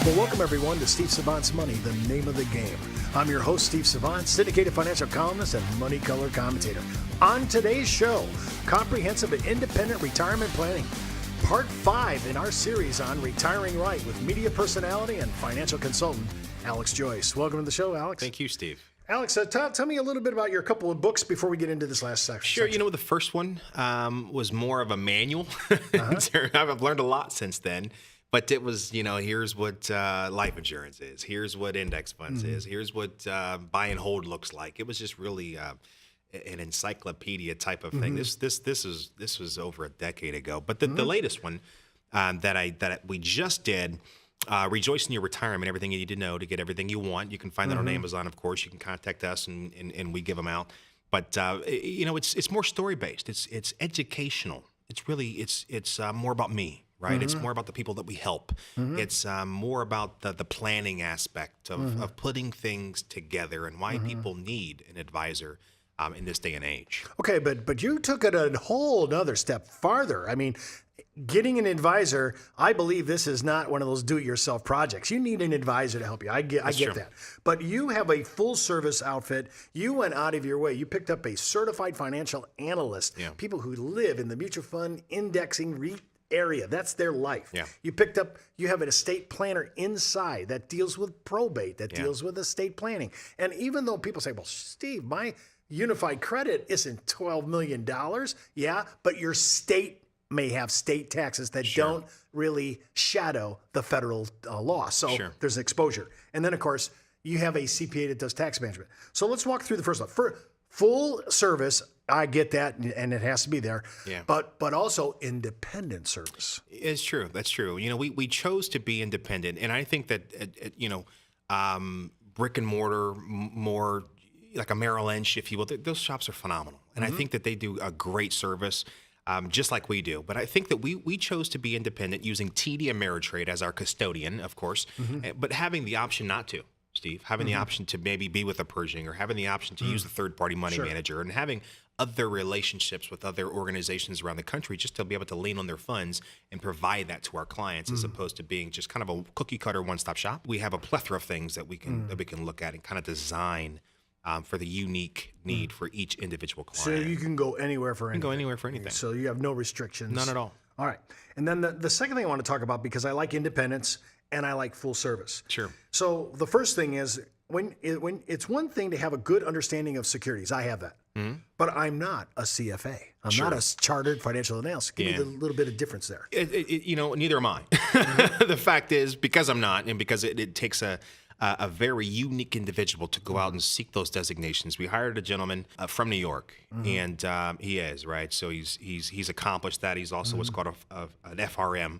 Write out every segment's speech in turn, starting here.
Well, welcome everyone to Steve Savant's Money, the name of the game. I'm your host, Steve Savant, syndicated financial columnist and money color commentator. On today's show, comprehensive and independent retirement planning, part 5 in our series on retiring right with media personality and financial consultant, ReJoyce. Welcome to the show, Alex. Thank you, Steve. Alex, tell me a little bit about your couple of books before we get into this last section. Sure. You know, the first one was more of a manual. I've learned a lot since then. But it was, here's what life insurance is. Here's what index funds is. Here's what buy and hold looks like. It was just really an encyclopedia type of thing. This was over a decade ago. But the latest one that we just did, ReJoyce in Your Retirement, everything you need to know to get everything you want. You can find that on Amazon, of course. You can contact us and we give them out. But it's more story based. It's educational. It's more about me. Right. It's more about the people that we help. It's more about the planning aspect of putting things together and why people need an advisor in this day and age. Okay, but you took it a whole nother step farther. I mean, getting an advisor, I believe this is not one of those do-it-yourself projects. You need an advisor to help you. I get that. But you have a full-service outfit. You went out of your way. You picked up a certified financial analyst, people who live in the mutual fund indexing area. That's their life. Yeah. You have an estate planner inside that deals with probate, that deals with estate planning. And even though people say, well, Steve, my unified credit isn't $12 million. Yeah, but your state may have state taxes that don't really shadow the federal law. So there's exposure. And then, of course, you have a CPA that does tax management. So let's walk through the first one. For full service, I get that, and it has to be there. Yeah. But also independent service. It's true. That's true. We chose to be independent, and I think that brick and mortar, more like a Merrill Lynch, if you will, those shops are phenomenal, and I think that they do a great service. Just like we do. But I think that we chose to be independent using TD Ameritrade as our custodian, of course, but having the option not to, Steve, having the option to maybe be with a Pershing or having the option to use a third-party money manager and having other relationships with other organizations around the country just to be able to lean on their funds and provide that to our clients as opposed to being just kind of a cookie-cutter one-stop shop. We have a plethora of things that we can look at and kind of design for the unique need for each individual client. So you can go anywhere for anything. You can go anywhere for anything. So you have no restrictions. None at all. All right. And then the second thing I want to talk about, because I like independence and I like full service. Sure. So the first thing is when it's one thing to have a good understanding of securities. I have that. But I'm not a CFA. I'm not a chartered financial analyst. Give me a little bit of difference there. Neither am I. The fact is, because I'm not, and because it takes a very unique individual to go out and seek those designations. We hired a gentleman from New York, and he is, right? So he's accomplished that. He's also what's called an FRM,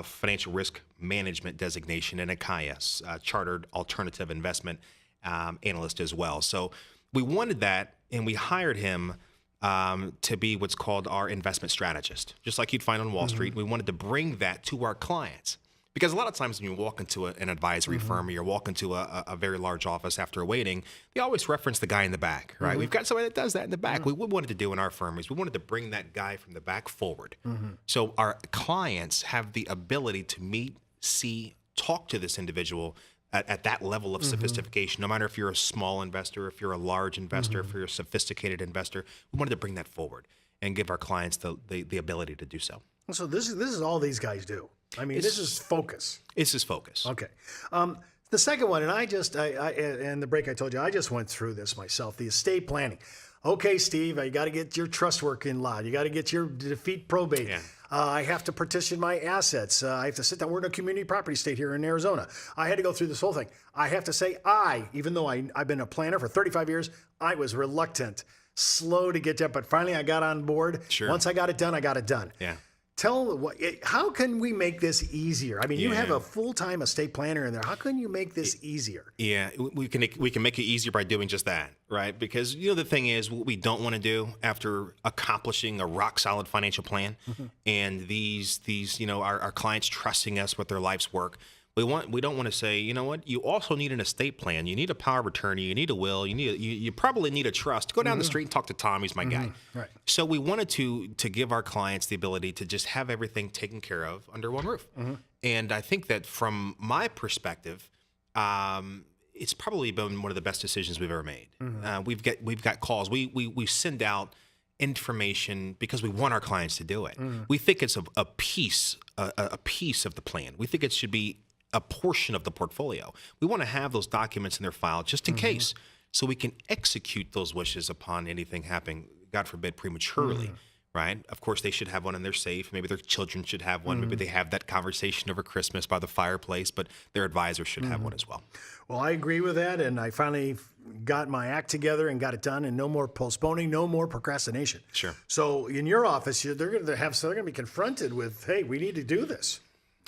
Financial Risk Management Designation, and a CAIS, Chartered Alternative Investment Analyst as well. So we wanted that, and we hired him to be what's called our investment strategist. Just like you'd find on Wall Street, we wanted to bring that to our clients. Because a lot of times when you walk into an advisory firm or you walk into a very large office after a waiting, they always reference the guy in the back, right? We've got somebody that does that in the back. What we wanted to do in our firm is we wanted to bring that guy from the back forward. So our clients have the ability to meet, see, talk to this individual at that level of sophistication, no matter if you're a small investor, if you're a large investor, if you're a sophisticated investor. We wanted to bring that forward and give our clients the ability to do so. So this is all these guys do. I mean, this is focus. This is focus. Okay. The second one, and I in the break I told you, I just went through this myself, the estate planning. Okay, Steve, you got to get your trust work in law. You got to get your defeat probate. Yeah. I have to partition my assets. I have to sit down. We're in a community property state here in Arizona. I had to go through this whole thing. I have to say even though I've been a planner for 35 years, I was reluctant, slow to get that, but finally I got on board. Sure. Once I got it done, I got it done. Yeah. How can we make this easier? I mean, you have a full-time estate planner in there. How can you make this easier? Yeah, we can make it easier by doing just that, right? Because the thing is, what we don't want to do after accomplishing a rock-solid financial plan, and these our clients trusting us with their life's work. We don't want to say, you know what? You also need an estate plan. You need a power of attorney. You need a will. You probably need a trust. Go down the street and talk to Tom. He's my guy. Right. So we wanted to give our clients the ability to just have everything taken care of under one roof. And I think that from my perspective, it's probably been one of the best decisions we've ever made. We've got calls. We send out information because we want our clients to do it. We think it's a piece of the plan. We think it should be a portion of the portfolio. We want to have those documents in their file just in case, so we can execute those wishes upon anything happening, God forbid, prematurely. Right? Of course, they should have one in their safe. Maybe their children should have one. Maybe they have that conversation over Christmas by the fireplace, but their advisor should have one as well. Well, I agree with that, and I finally got my act together and got it done, and no more postponing, no more procrastination. Sure. So in your office, they're going to be confronted with, hey, we need to do this.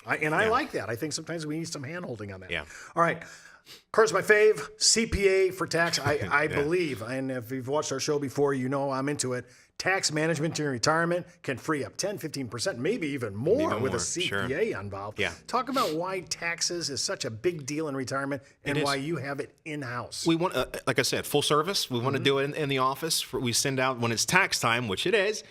I like that. I think sometimes we need some hand-holding on that. Yeah. All right. Of course, my fave, CPA for tax. I believe, and if you've watched our show before, you know I'm into it. Tax management during retirement can free up 10, 15%, maybe even more with a CPA involved. Yeah. Talk about why taxes is such a big deal in retirement and why you have it in-house. We want, like I said, full service. We want to do it in the office. We send out when it's tax time, which it is.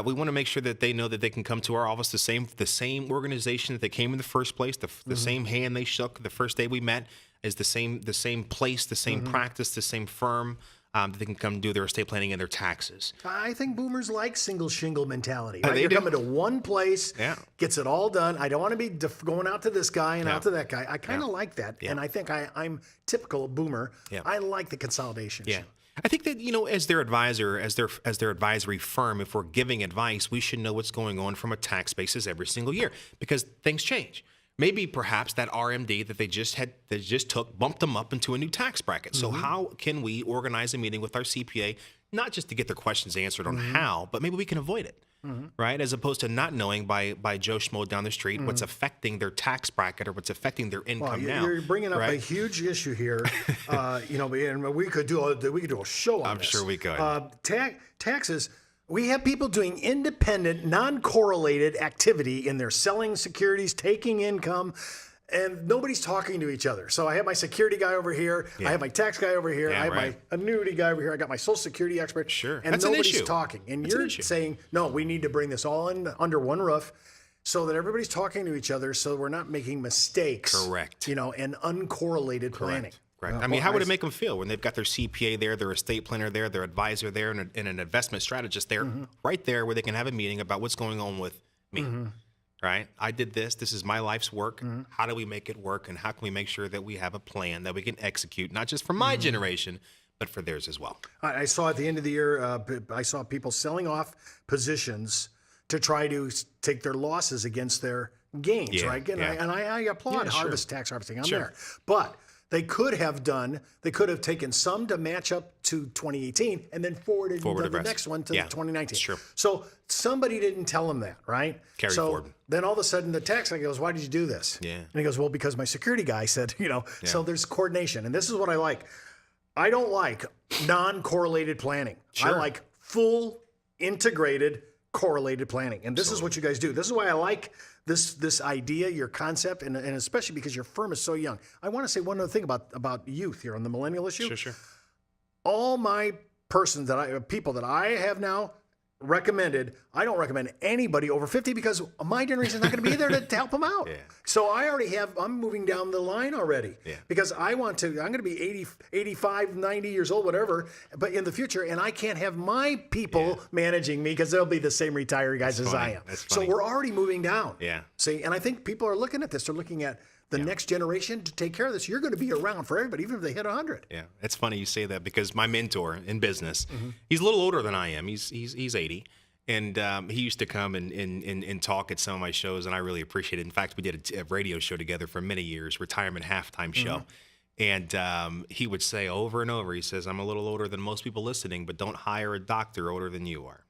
We want to make sure that they know that they can come to our office, the same organization that they came in the first place, the same hand they shook the first day we met is the same place, the same practice, the same firm. That they can come do their estate planning and their taxes. I think boomers like single shingle mentality. Right? You're coming to one place, gets it all done. I don't want to be going out to this guy and out to that guy. I kind of like that, and I think I'm typical boomer. I like the consolidation. Yeah. I think that, as their advisor, as their advisory firm, if we're giving advice, we should know what's going on from a tax basis every single year because things change. Maybe perhaps that RMD that they just took bumped them up into a new tax bracket. So how can we organize a meeting with our CPA, not just to get their questions answered on how, but maybe we can avoid it, right? As opposed to not knowing by Joe Schmo down the street what's affecting their tax bracket or what's affecting their income now. You're bringing up a huge issue here, and we could do a show on this. I'm sure we could. Taxes. We have people doing independent, non-correlated activity in their selling securities, taking income, and nobody's talking to each other. So I have my security guy over here. I have my tax guy over here. I have my annuity guy over here. I got my Social Security expert. Sure. And That's nobody's talking. And you're saying, no, we need to bring this all under one roof so that everybody's talking to each other so we're not making mistakes. Correct. And uncorrelated planning. Right. I mean, how would it make them feel when they've got their CPA there, their estate planner there, their advisor there, and an investment strategist there, right there, where they can have a meeting about what's going on with me, right? I did this. This is my life's work. How do we make it work? And how can we make sure that we have a plan that we can execute, not just for my generation, but for theirs as well? I saw at the end of the year, I saw people selling off positions to try to take their losses against their gains, right? And I applaud tax harvesting. I'm there. But they could have taken some to match up to 2018 and then forwarded the next one to 2019. That's true. So somebody didn't tell them that, right? Carry forward. Then all of a sudden the tax guy goes, why did you do this? Yeah. And he goes, well, because my security guy said, so there's coordination. And this is what I like. I don't like non-correlated planning. I like full integrated correlated planning. And this is what you guys do. This is why I like this idea, your concept, and especially because your firm is so young. I want to say one other thing about youth here on the millennial issue. Sure. All my people that I have now recommended, I don't recommend anybody over 50 because my generation is not going to be there to help them out. So I'm moving down the line already because I'm going to be 80, 85, 90 years old, whatever, but in the future, and I can't have my people managing me because they'll be the same retiree guys as I am. So we're already moving down. See, and I think people are looking at this. They're looking at the next generation to take care of this. You're going to be around for everybody, even if they hit 100. Yeah, it's funny you say that because my mentor in business, he's a little older than I am. He's 80, and he used to come and talk at some of my shows, and I really appreciate it. In fact, we did a radio show together for many years, retirement halftime show, and he would say over and over, he says, "I'm a little older than most people listening, but don't hire a doctor older than you are."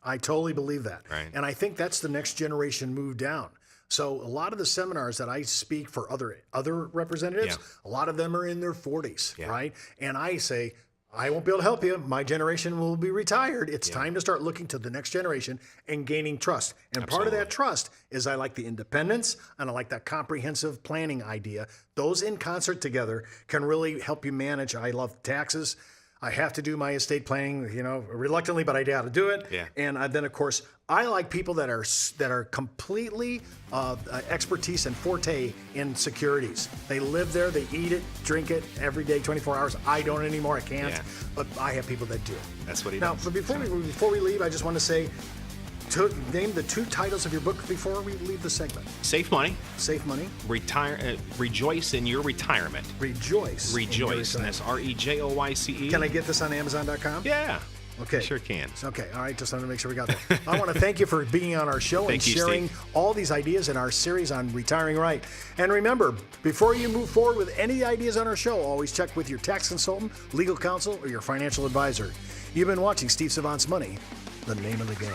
I totally believe that, right. And I think that's the next generation move down. So a lot of the seminars that I speak for other representatives, a lot of them are in their 40s, right? And I say, I won't be able to help you. My generation will be retired. It's time to start looking to the next generation and gaining trust. And part of that trust is I like the independence and I like that comprehensive planning idea. Those in concert together can really help you manage. I love taxes. I have to do my estate planning, reluctantly, but I got to do it. Yeah. And then, of course, I like people that are completely expertise and forte in securities. They live there, they eat it, drink it every day, 24 hours. I don't anymore. I can't. Yeah. But I have people that do. That's what he Now, does. but before we leave, I just want to say, name the 2 titles of your book before we leave the segment. Save money, Save Money, rejoice in your retirement. ReJoyce. ReJoyce, and that's ReJoyce. Can I get this on Amazon.com? Yeah. Okay. You sure can. Okay. All right. Just wanted to make sure we got that. I want to thank you for being on our show and Thank you, sharing Steve. all these ideas in our series on retiring right. And remember, before you move forward with any ideas on our show, always check with your tax consultant, legal counsel, or your financial advisor. You've been watching Steve Savant's Money, the name of the game.